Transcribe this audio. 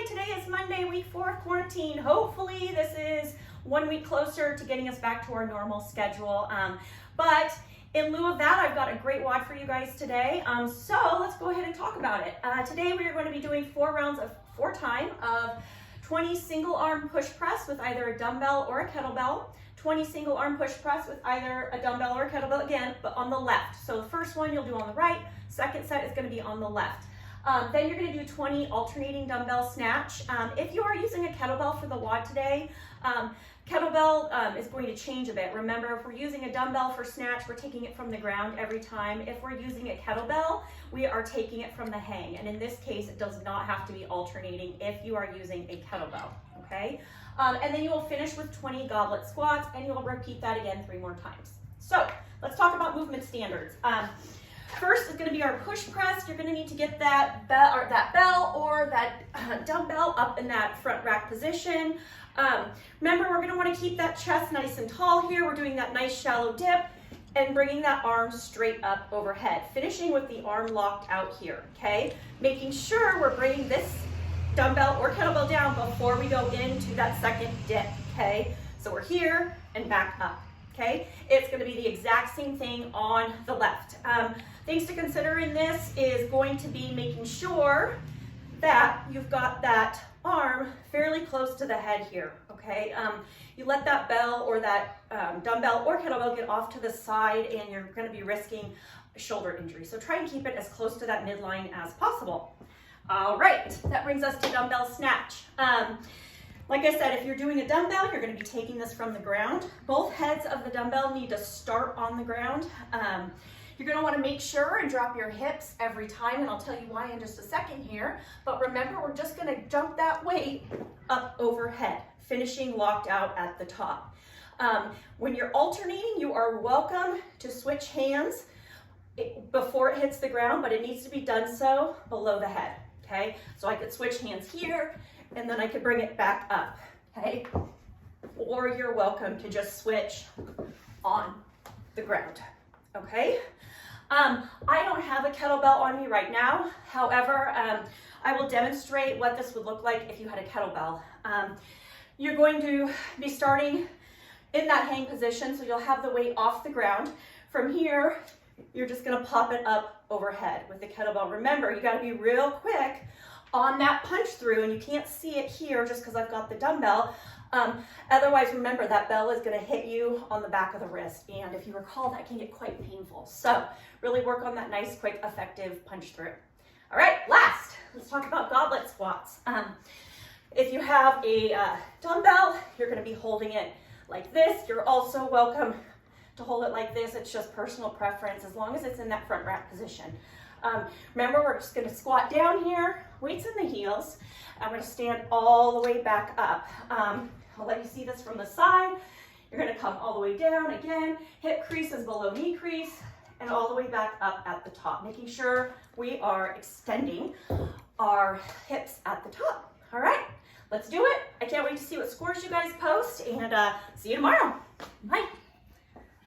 Today is Monday, week 4 of quarantine. Hopefully this is 1 week closer to getting us back to our normal schedule. But in lieu of that, I've got a great WOD for you guys today. So let's go ahead and talk about it. Today we are going to be doing 4 rounds of 4 time of 20 single arm push press with either a dumbbell or a kettlebell. 20 single arm push press with either a dumbbell or a kettlebell, again, but on the left. So the first one you'll do on the right, second set is going to be on the left. Then you're going to do 20 alternating dumbbell snatch. If you are using a kettlebell for the WOD today, kettlebell is going to change a bit. Remember, if we're using a dumbbell for snatch, we're taking it from the ground every time. If we're using a kettlebell, we are taking it from the hang. And in this case, it does not have to be alternating if you are using a kettlebell, okay? And then you will finish with 20 goblet squats, and you'll repeat that again 3 more times. So let's talk about movement standards. First is going to be our push press. You're going to need to get that bell or that dumbbell up in that front rack position. Remember, we're going to want to keep that chest nice and tall here. We're doing that nice shallow dip and bringing that arm straight up overhead, finishing with the arm locked out here, okay? Making sure we're bringing this dumbbell or kettlebell down before we go into that second dip, okay? So we're here and back up, okay? It's going to be the exact same thing on the left. Things to consider in this is going to be making sure that you've got that arm fairly close to the head here, okay? You let that bell or that dumbbell or kettlebell get off to the side and you're going to be risking a shoulder injury. So try and keep it as close to that midline as possible. All right, that brings us to dumbbell snatch. Like I said, if you're doing a dumbbell, you're going to be taking this from the ground. Both heads of the dumbbell need to start on the ground. You're going to want to make sure and drop your hips every time, and I'll tell you why in just a second here. But remember, we're just going to jump that weight up overhead, finishing locked out at the top. When you're alternating, you are welcome to switch hands before it hits the ground, but it needs to be done so below the head, okay? So I could switch hands here, and then I could bring it back up, okay? Or you're welcome to just switch on the ground, okay? I don't have a kettlebell on me right now. However, I will demonstrate what this would look like if you had a kettlebell. You're going to be starting in that hang position, so you'll have the weight off the ground. From here, you're just gonna pop it up overhead with the kettlebell. Remember, you gotta be real quick on that punch through, and you can't see it here just because I've got the dumbbell. Otherwise, remember, that bell is going to hit you on the back of the wrist, and if you recall, that can get quite painful. So really work on that nice, quick, effective punch through. All right, last, let's talk about goblet squats. If you have a dumbbell, you're going to be holding it like this. You're also welcome to hold it like this. It's just personal preference as long as it's in that front rack position. Remember, we're just going to squat down here, weights in the heels. I'm going to stand all the way back up. I'll let you see this from the side. You're going to come all the way down again. Hip crease is below knee crease, and all the way back up at the top, making sure we are extending our hips at the top. All right, let's do it. I can't wait to see what scores you guys post, and see you tomorrow. Bye.